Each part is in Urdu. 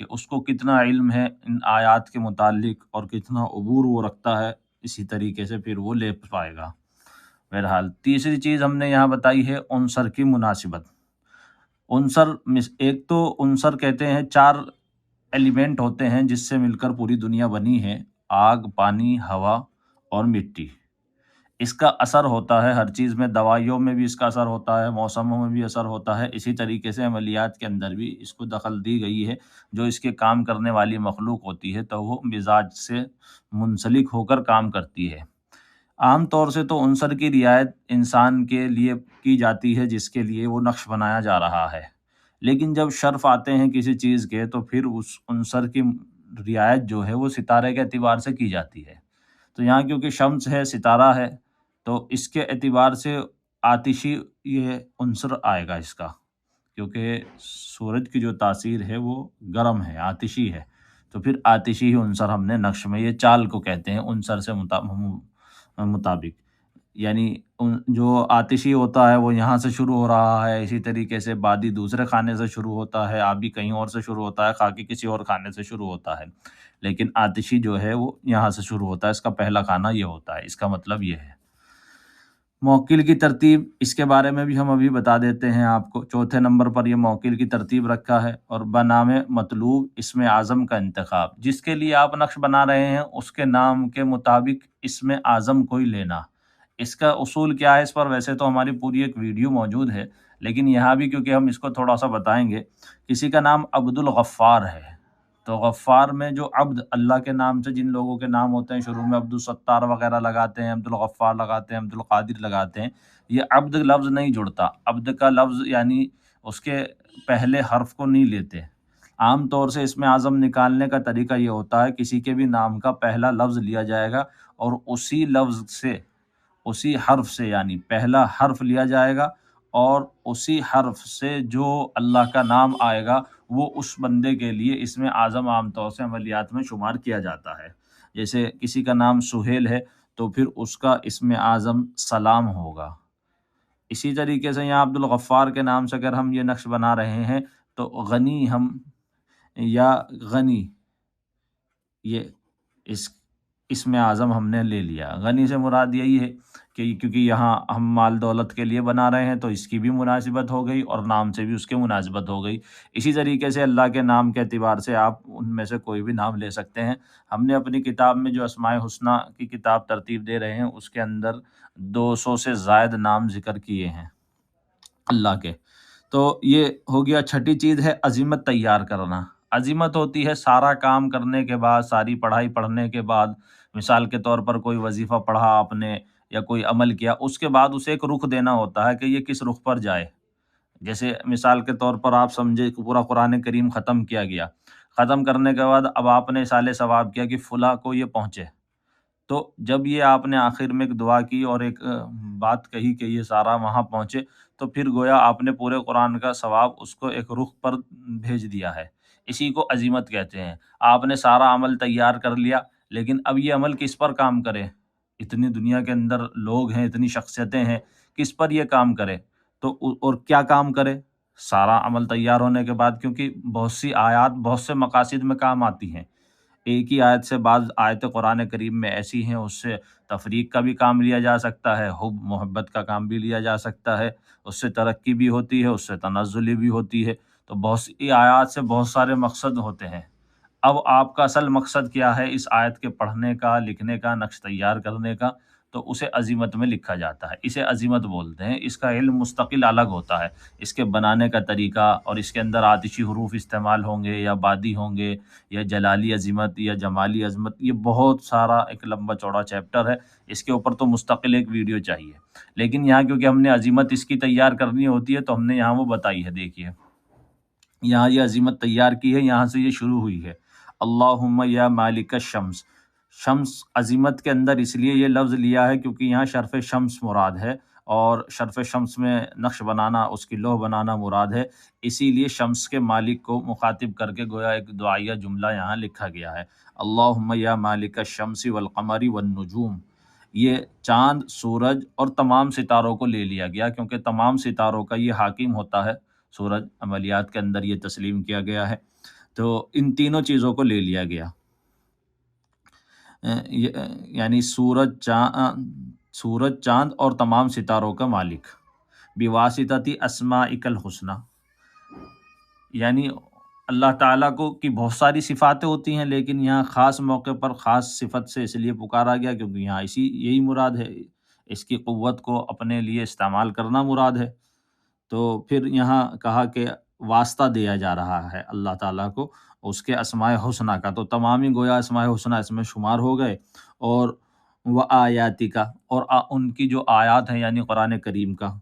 کہ اس کو کتنا علم ہے ان آیات کے متعلق اور کتنا عبور وہ رکھتا ہے، اسی طریقے سے پھر وہ لے پائے گا۔ بہرحال تیسری چیز ہم نے یہاں بتائی ہے عنصر کی مناسبت۔ ایک تو عنصر کہتے ہیں 4 ایلیمنٹ ہوتے ہیں جس سے مل کر پوری دنیا بنی ہے: آگ، پانی، ہوا اور مٹی۔ اس کا اثر ہوتا ہے ہر چیز میں، دوائیوں میں بھی اس کا اثر ہوتا ہے، موسموں میں بھی اثر ہوتا ہے، اسی طریقے سے عملیات کے اندر بھی اس کو دخل دی گئی ہے۔ جو اس کے کام کرنے والی مخلوق ہوتی ہے تو وہ مزاج سے منسلک ہو کر کام کرتی ہے۔ عام طور سے تو عنصر کی رعایت انسان کے لیے کی جاتی ہے جس کے لیے وہ نقش بنایا جا رہا ہے، لیکن جب شرف آتے ہیں کسی چیز کے تو پھر اس عنصر کی رعایت جو ہے وہ ستارے کے اعتبار سے کی جاتی ہے۔ تو یہاں کیونکہ شمس ہے، ستارہ ہے، تو اس کے اعتبار سے آتشی یہ عنصر آئے گا اس کا، کیونکہ سورج کی جو تاثیر ہے وہ گرم ہے، آتشی ہے، تو پھر آتشی ہی عنصر ہم نے نقش میں، یہ چال کو کہتے ہیں عنصر سے مطابق، یعنی جو آتشی ہوتا ہے وہ یہاں سے شروع ہو رہا ہے، اسی طریقے سے بادی دوسرے خانے سے شروع ہوتا ہے، آبی کہیں اور سے شروع ہوتا ہے، خاکی کسی اور خانے سے شروع ہوتا ہے، لیکن آتشی جو ہے وہ یہاں سے شروع ہوتا ہے، اس کا پہلا خانہ یہ ہوتا ہے۔ اس کا مطلب یہ ہے۔ موکل کی ترتیب، اس کے بارے میں بھی ہم ابھی بتا دیتے ہیں آپ کو۔ چوتھے نمبر پر یہ موکل کی ترتیب رکھا ہے، اور بنام مطلوب اسم اعظم کا انتخاب، جس کے لیے آپ نقش بنا رہے ہیں اس کے نام کے مطابق اسم اعظم کوئی لینا۔ اس کا اصول کیا ہے، اس پر ویسے تو ہماری پوری ایک ویڈیو موجود ہے، لیکن یہاں بھی کیونکہ ہم اس کو تھوڑا سا بتائیں گے۔ کسی کا نام عبد الغفار ہے تو غفار میں جو عبد، اللہ کے نام سے جن لوگوں کے نام ہوتے ہیں شروع میں عبد الستار وغیرہ لگاتے ہیں، عبد الغفار لگاتے ہیں، عبد القادر لگاتے ہیں، یہ عبد لفظ نہیں جڑتا، عبد کا لفظ یعنی اس کے پہلے حرف کو نہیں لیتے۔ عام طور سے اسم اعظم نکالنے کا طریقہ یہ ہوتا ہے، کسی کے بھی نام کا پہلا لفظ لیا جائے گا اور اسی لفظ سے، اسی حرف سے، یعنی پہلا حرف لیا جائے گا اور اسی حرف سے جو اللہ کا نام آئے گا وہ اس بندے کے لیے اسم اعظم عام طور سے عملیات میں شمار کیا جاتا ہے۔ جیسے کسی کا نام سہیل ہے تو پھر اس کا اسم اعظم سلام ہوگا۔ اسی طریقے سے یہاں عبد الغفار کے نام سے اگر ہم یہ نقش بنا رہے ہیں تو غنی ہم یا غنی، یہ اس اسم اعظم ہم نے لے لیا۔ غنی سے مراد یہی ہے کہ کیونکہ یہاں ہم مال دولت کے لیے بنا رہے ہیں تو اس کی بھی مناسبت ہو گئی اور نام سے بھی اس کے مناسبت ہو گئی۔ اسی طریقے سے اللہ کے نام کے اعتبار سے آپ ان میں سے کوئی بھی نام لے سکتے ہیں۔ ہم نے اپنی کتاب میں جو اسماء حسنیٰ کی کتاب ترتیب دے رہے ہیں اس کے اندر 200 سے زائد نام ذکر کیے ہیں اللہ کے۔ تو یہ ہو گیا۔ چھٹی چیز ہے عزیمت تیار کرنا۔ عزیمت ہوتی ہے سارا کام کرنے کے بعد، ساری پڑھائی پڑھنے کے بعد، مثال کے طور پر کوئی وظیفہ پڑھا آپ نے یا کوئی عمل کیا، اس کے بعد اسے ایک رخ دینا ہوتا ہے کہ یہ کس رخ پر جائے۔ جیسے مثال کے طور پر آپ سمجھے کہ پورا قرآن کریم ختم کیا گیا، ختم کرنے کے بعد اب آپ نے اصالِ ثواب کیا کہ فلاں کو یہ پہنچے، تو جب یہ آپ نے آخر میں ایک دعا کی اور ایک بات کہی کہ یہ سارا وہاں پہنچے، تو پھر گویا آپ نے پورے قرآن کا ثواب اس کو ایک رخ پر بھیج دیا ہے۔ اسی کو عزیمت کہتے ہیں۔ آپ نے سارا عمل تیار کر لیا، لیکن اب یہ عمل کس پر کام کرے؟ اتنی دنیا کے اندر لوگ ہیں، اتنی شخصیتیں ہیں، کس پر یہ کام کرے؟ تو اور کیا کام کرے؟ سارا عمل تیار ہونے کے بعد، کیونکہ بہت سی آیات بہت سے مقاصد میں کام آتی ہیں، ایک ہی آیت سے بعض آیت قرآن کریم میں ایسی ہیں اس سے تفریق کا بھی کام لیا جا سکتا ہے، حب محبت کا کام بھی لیا جا سکتا ہے، اس سے ترقی بھی ہوتی ہے، اس سے تنزلی بھی ہوتی ہے۔ تو بہت سی آیات سے بہت سارے مقصد ہوتے ہیں۔ اب آپ کا اصل مقصد کیا ہے اس آیت کے پڑھنے کا، لکھنے کا، نقش تیار کرنے کا؟ تو اسے عزیمت میں لکھا جاتا ہے، اسے عزیمت بولتے ہیں۔ اس کا علم مستقل الگ ہوتا ہے، اس کے بنانے کا طریقہ، اور اس کے اندر آتشی حروف استعمال ہوں گے یا بادی ہوں گے یا جلالی عظمت یا جمالی عظمت، یہ بہت سارا ایک لمبا چوڑا چیپٹر ہے، اس کے اوپر تو مستقل ایک ویڈیو چاہیے۔ لیکن یہاں کیونکہ ہم نے عظمت اس کی تیار کرنی ہوتی ہے تو ہم نے یہاں وہ بتائی ہے۔ دیکھیے یہاں یہ عظمت تیار کی ہے، یہاں سے یہ شروع ہوئی ہے۔ اللہم یا مالک الشمس، شمس عظمت کے اندر اس لیے یہ لفظ لیا ہے کیونکہ یہاں شرف شمس مراد ہے، اور شرف شمس میں نقش بنانا، اس کی لوح بنانا مراد ہے، اسی لیے شمس کے مالک کو مخاطب کر کے گویا ایک دعائیہ جملہ یہاں لکھا گیا ہے۔ اللہم یا مالک الشمس والقمر والنجوم، یہ چاند، سورج اور تمام ستاروں کو لے لیا گیا کیونکہ تمام ستاروں کا یہ حاکم ہوتا ہے۔ سورج عملیات کے اندر یہ تسلیم کیا گیا ہے۔ تو ان تینوں چیزوں کو لے لیا گیا، یعنی سورج چاند اور تمام ستاروں کا مالک، بواسطتی اسمائک الحسنی، یعنی اللہ تعالیٰ کو کی بہت ساری صفاتیں ہوتی ہیں، لیکن یہاں خاص موقع پر خاص صفت سے اس لیے پکارا گیا کیونکہ یہاں یہی مراد ہے، اس کی قوت کو اپنے لیے استعمال کرنا مراد ہے۔ تو پھر یہاں کہا کہ واسطہ دیا جا رہا ہے اللہ تعالیٰ کو اس کے اسماء حسنہ کا، تو تمام ہی گویا اسماء حسنہ اس میں شمار ہو گئے، اور وہ آیاتی کا، اور ان کی جو آیات ہیں یعنی قرآن کریم کا،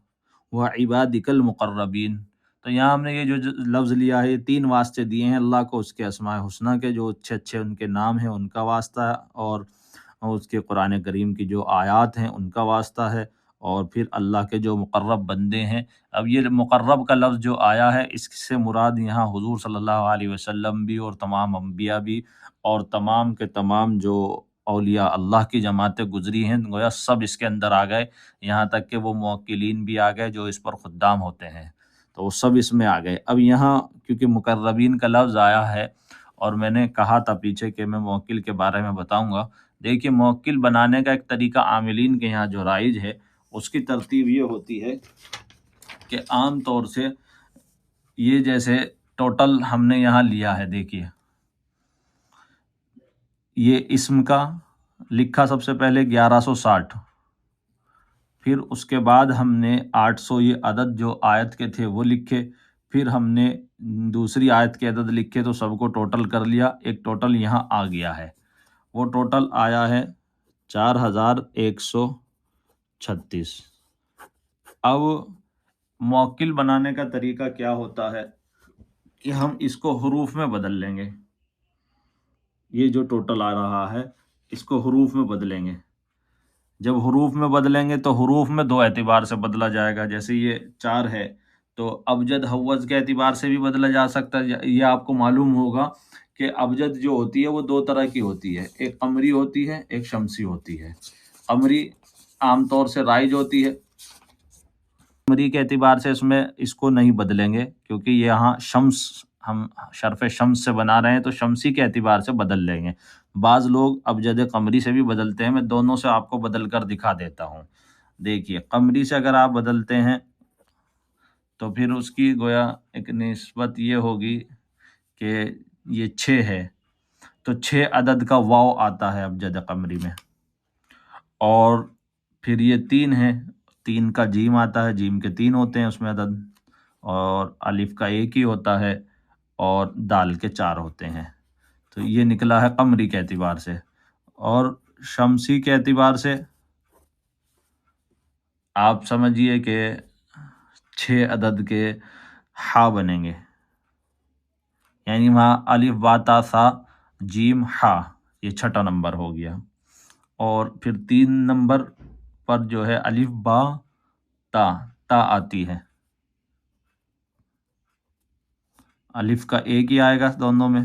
وہ عبادک المقربین، تو یہاں ہم نے یہ جو لفظ لیا ہے، یہ تین واسطے دیے ہیں اللہ کو، اس کے اسماء حسنہ کے جو اچھے اچھے ان کے نام ہیں ان کا واسطہ ہے، اور اس کے قرآن کریم کی جو آیات ہیں ان کا واسطہ ہے، اور پھر اللہ کے جو مقرب بندے ہیں۔ اب یہ مقرب کا لفظ جو آیا ہے اس سے مراد یہاں حضور صلی اللہ علیہ وسلم بھی، اور تمام انبیاء بھی، اور تمام کے تمام جو اولیاء اللہ کی جماعتیں گزری ہیں، گویا سب اس کے اندر آ گئے، یہاں تک کہ وہ موکلین بھی آ گئے جو اس پر خدام ہوتے ہیں، تو وہ سب اس میں آ گئے۔ اب یہاں کیونکہ مقربین کا لفظ آیا ہے، اور میں نے کہا تھا پیچھے کہ میں موکل کے بارے میں بتاؤں گا، دیکھیے موکل بنانے کا ایک طریقہ عاملین کے یہاں جو رائج ہے اس کی ترتیب یہ ہوتی ہے کہ عام طور سے یہ جیسے ٹوٹل ہم نے یہاں لیا ہے، دیکھیے یہ اسم کا لکھا سب سے پہلے 1160، پھر اس کے بعد ہم نے 800 یہ عدد جو آیت کے تھے وہ لکھے، پھر ہم نے دوسری آیت کے عدد لکھے، تو سب کو ٹوٹل کر لیا، ایک ٹوٹل یہاں آ گیا ہے، وہ ٹوٹل آیا ہے 4136۔ اب موکل بنانے کا طریقہ کیا ہوتا ہے کہ ہم اس کو حروف میں بدل لیں گے، یہ جو ٹوٹل آ رہا ہے اس کو حروف میں بدلیں گے، جب حروف میں بدلیں گے تو حروف میں دو اعتبار سے بدلا جائے گا، جیسے یہ 4 ہے تو ابجد حوض کے اعتبار سے بھی بدلا جا سکتا ہے، یہ آپ کو معلوم ہوگا کہ ابجد جو ہوتی ہے وہ دو طرح کی ہوتی ہے، ایک قمری ہوتی ہے، ایک شمسی ہوتی ہے۔ قمری عام طور سے رائج ہوتی ہے، قمری کے اعتبار سے اس کو نہیں بدلیں گے کیونکہ یہاں شمس، ہم شرف شمس سے بنا رہے ہیں تو شمسی کے اعتبار سے بدل لیں گے۔ بعض لوگ ابجد قمری سے بھی بدلتے ہیں، میں دونوں سے آپ کو بدل کر دکھا دیتا ہوں۔ دیکھیے قمری سے اگر آپ بدلتے ہیں تو پھر اس کی گویا ایک نسبت یہ ہوگی کہ یہ 6 ہے تو 6 عدد کا واو آتا ہے ابجد قمری میں، اور پھر یہ 3 ہے، 3 کا جیم آتا ہے، جیم کے 3 ہوتے ہیں اس میں عدد، اور الف کا ایک ہی ہوتا ہے، اور دال کے 4 ہوتے ہیں، تو یہ نکلا ہے قمری کے اعتبار سے۔ اور شمسی کے اعتبار سے آپ سمجھیے کہ 6 عدد کے ہا بنیں گے، یعنی وہاں الف با تا سا جیم ہا، یہ 6 نمبر ہو گیا، اور پھر 3 نمبر پر جو ہے الف با تا، تا آتی ہے، الف کا ایک ہی آئے گا دونوں میں،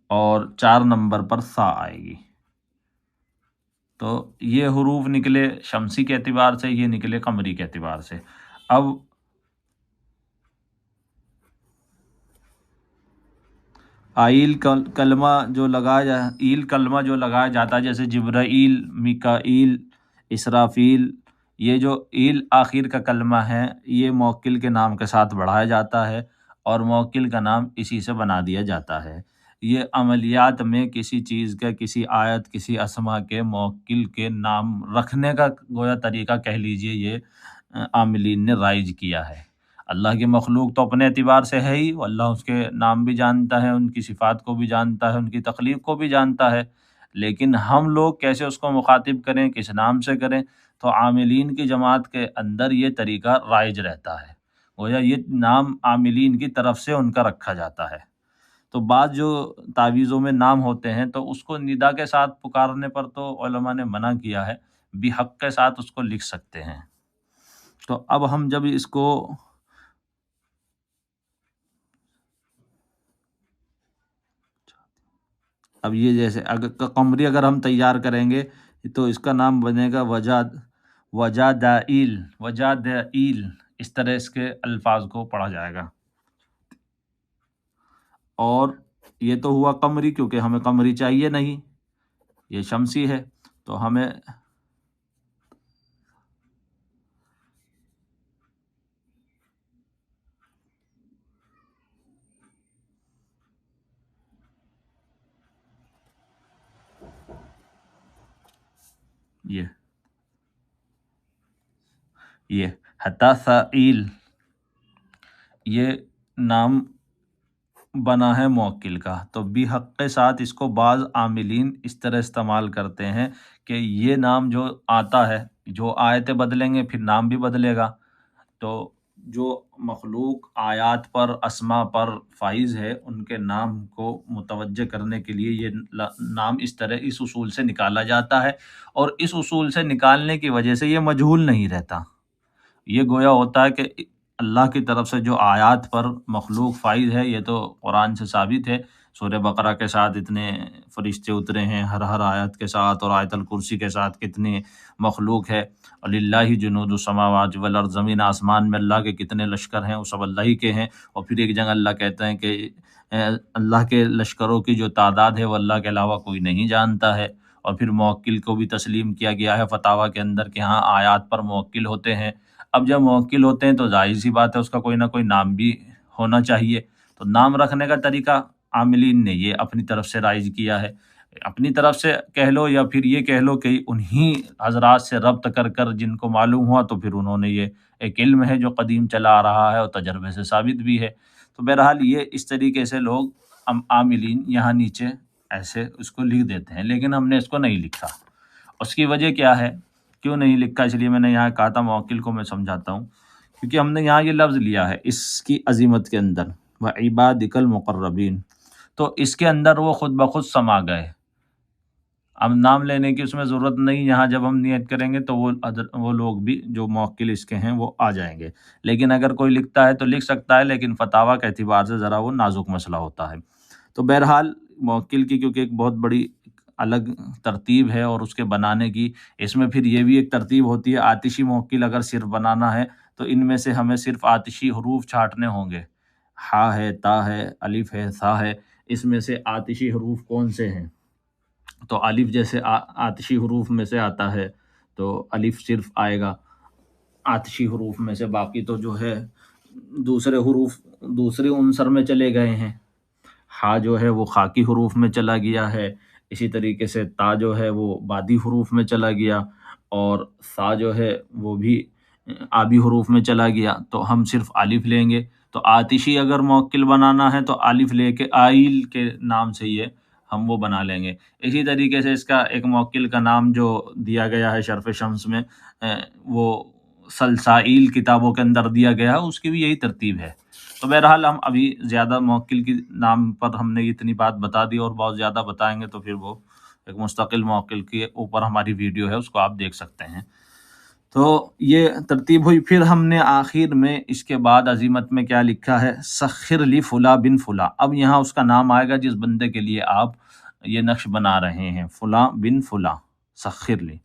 اور 4 نمبر پر سا آئے گی، تو یہ حروف نکلے شمسی کے اعتبار سے، یہ نکلے قمری کے اعتبار سے۔ اب ایل کلمہ جو لگایا جاتا ہے، جیسے جبرائیل، میکائیل، اسرافیل، یہ جو ایل آخر کا کلمہ ہے یہ موکل کے نام کے ساتھ بڑھایا جاتا ہے، اور موکل کا نام اسی سے بنا دیا جاتا ہے۔ یہ عملیات میں کسی چیز کا، کسی آیت، کسی اسما کے موکل کے نام رکھنے کا گویا طریقہ کہہ لیجئے، یہ عاملین نے رائج کیا ہے۔ اللہ کی مخلوق تو اپنے اعتبار سے ہے ہی، اللہ اس کے نام بھی جانتا ہے، ان کی صفات کو بھی جانتا ہے، ان کی تخلیق کو بھی جانتا ہے، لیکن ہم لوگ کیسے اس کو مخاطب کریں، کس نام سے کریں، تو عاملین کی جماعت کے اندر یہ طریقہ رائج رہتا ہے، گویا یہ نام عاملین کی طرف سے ان کا رکھا جاتا ہے۔ تو بعض جو تعویذوں میں نام ہوتے ہیں تو اس کو ندا کے ساتھ پکارنے پر تو علماء نے منع کیا ہے، بحق کے ساتھ اس کو لکھ سکتے ہیں۔ تو اب ہم جب اس کو اب یہ جیسے اگر قمری اگر ہم تیار کریں گے تو اس کا نام بنے گا وجادائل، اس طرح اس کے الفاظ کو پڑھا جائے گا۔ اور یہ تو ہوا قمری، کیونکہ ہمیں قمری چاہیے نہیں، یہ شمسی ہے، تو ہمیں یہ یہ حتی ثائل، یہ نام بنا ہے موکل کا، تو بھی حق کے ساتھ اس کو بعض عاملین اس طرح استعمال کرتے ہیں کہ یہ نام جو آتا ہے، جو آیتیں بدلیں گے پھر نام بھی بدلے گا، تو جو مخلوق آیات پر اسما پر فائز ہے ان کے نام کو متوجہ کرنے کے لیے یہ نام اس طرح اس اصول سے نکالا جاتا ہے، اور اس اصول سے نکالنے کی وجہ سے یہ مجہول نہیں رہتا، یہ گویا ہوتا ہے کہ اللہ کی طرف سے جو آیات پر مخلوق فائز ہے، یہ تو قرآن سے ثابت ہے، سورہ بقرہ کے ساتھ اتنے فرشتے اترے ہیں، ہر آیت کے ساتھ، اور آیت الکرسی کے ساتھ کتنے مخلوق ہے، للہ جنود السماوات والارض، زمین آسمان میں اللہ کے کتنے لشکر ہیں وہ سب اللہ ہی کے ہیں، اور پھر ایک جگہ اللہ کہتے ہیں کہ اللہ کے لشکروں کی جو تعداد ہے وہ اللہ کے علاوہ کوئی نہیں جانتا ہے، اور پھر موکل کو بھی تسلیم کیا گیا ہے فتاویٰ کے اندر کہ ہاں آیات پر موکل ہوتے ہیں۔ اب جب موکل ہوتے ہیں تو ظاہر سی بات ہے اس کا کوئی نہ کوئی نام بھی ہونا چاہیے، تو نام رکھنے کا طریقہ عاملین نے یہ اپنی طرف سے رائج کیا ہے، اپنی طرف سے کہہ لو یا پھر یہ کہہ لو کہ انہی حضرات سے ربط کر کر جن کو معلوم ہوا، تو پھر انہوں نے، یہ ایک علم ہے جو قدیم چلا آ رہا ہے اور تجربے سے ثابت بھی ہے، تو بہرحال یہ اس طریقے سے لوگ عاملین یہاں نیچے ایسے اس کو لکھ دیتے ہیں، لیکن ہم نے اس کو نہیں لکھا۔ اس کی وجہ کیا ہے، کیوں نہیں لکھا، اس لیے میں نے یہاں کہا تھا موکل کو میں سمجھاتا ہوں، کیونکہ ہم نے یہاں یہ لفظ لیا ہے اس کی عظمت کے اندر، وعبادک المقربین، تو اس کے اندر وہ خود بخود سما گئے، اب نام لینے کی اس میں ضرورت نہیں، یہاں جب ہم نیت کریں گے تو وہ لوگ بھی جو موکل اس کے ہیں وہ آ جائیں گے، لیکن اگر کوئی لکھتا ہے تو لکھ سکتا ہے، لیکن فتاویٰ کے اعتبار سے ذرا وہ نازک مسئلہ ہوتا ہے، تو بہرحال موکل کی کیونکہ ایک بہت بڑی الگ ترتیب ہے، اور اس کے بنانے کی اس میں پھر یہ بھی ایک ترتیب ہوتی ہے، آتشی موکل اگر صرف بنانا ہے تو ان میں سے ہمیں صرف آتشی حروف چھانٹنے ہوں گے، ہا ہے، تا ہے، الف ہے، ثا ہے، اس میں سے آتشی حروف کون سے ہیں، تو الف جیسے آتشی حروف میں سے آتا ہے تو الف صرف آئے گا آتشی حروف میں سے، باقی تو جو ہے دوسرے حروف دوسرے عنصر میں چلے گئے ہیں، ہا جو ہے وہ خاکی حروف میں چلا گیا ہے، اسی طریقے سے تا جو ہے وہ بادی حروف میں چلا گیا، اور ثا جو ہے وہ بھی آبی حروف میں چلا گیا، تو ہم صرف الف لیں گے، تو آتشی اگر موکل بنانا ہے تو الف لے کے آئل کے نام سے یہ ہم وہ بنا لیں گے، اسی طریقے سے اس کا ایک موکل کا نام جو دیا گیا ہے شرف شمس میں، وہ سلسائل کتابوں کے اندر دیا گیا ہے، اس کی بھی یہی ترتیب ہے، تو بہرحال ہم ابھی زیادہ موکل کی نام پر ہم نے اتنی بات بتا دی، اور بہت زیادہ بتائیں گے تو پھر وہ ایک مستقل موکل کے اوپر ہماری ویڈیو ہے، اس کو آپ دیکھ سکتے ہیں، تو یہ ترتیب ہوئی۔ پھر ہم نے آخر میں اس کے بعد عزیمت میں کیا لکھا ہے، سخر لی فلاں بن فلاں، اب یہاں اس کا نام آئے گا جس بندے کے لیے آپ یہ نقش بنا رہے ہیں، فلاں بن فلاں، سخر لی،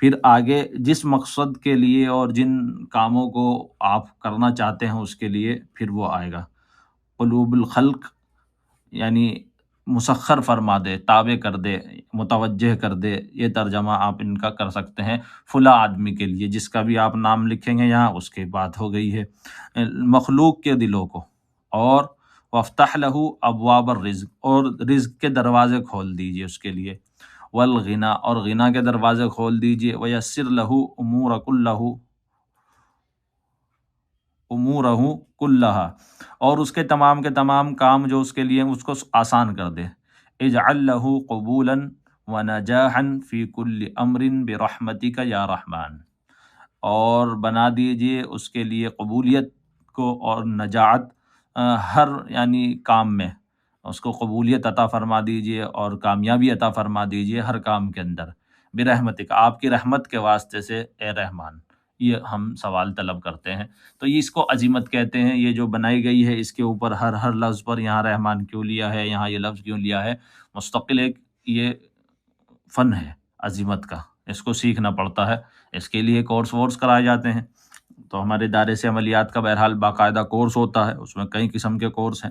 پھر آگے جس مقصد کے لیے اور جن کاموں کو آپ کرنا چاہتے ہیں اس کے لیے پھر وہ آئے گا، قلوب الخلق، یعنی مسخر فرما دے، تابع کر دے، متوجہ کر دے، یہ ترجمہ آپ ان کا کر سکتے ہیں فلاں آدمی کے لیے، جس کا بھی آپ نام لکھیں گے یہاں اس کی بات ہو گئی ہے، مخلوق کے دلوں کو، اور وفتح لہو ابواب الرزق، اور رزق کے دروازے کھول دیجئے اس کے لیے، والغنا، اور غنا کے دروازے کھول دیجئے، ویسر لہو امور امورہ کلہا، اور اس کے تمام کام جو اس کے لیے اس کو آسان کر دے، اجعل لہ قبولا ونجاحا فی کل امر برحمتک یا رحمان، اور بنا دیجئے اس کے لیے قبولیت کو اور نجات ہر یعنی کام میں اس کو قبولیت عطا فرما دیجئے اور کامیابی عطا فرما دیجئے ہر کام کے اندر، برحمتک، آپ کی رحمت کے واسطے سے اے رحمان، یہ ہم سوال طلب کرتے ہیں، تو یہ اس کو عزیمت کہتے ہیں، یہ جو بنائی گئی ہے اس کے اوپر ہر لفظ پر یہاں رحمان کیوں لیا ہے، یہاں یہ لفظ کیوں لیا ہے، مستقل ایک یہ فن ہے عزیمت کا، اس کو سیکھنا پڑتا ہے، اس کے لیے کورس کرائے جاتے ہیں، تو ہمارے ادارے سے عملیات کا بہرحال باقاعدہ کورس ہوتا ہے، اس میں کئی قسم کے کورس ہیں،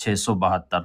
672,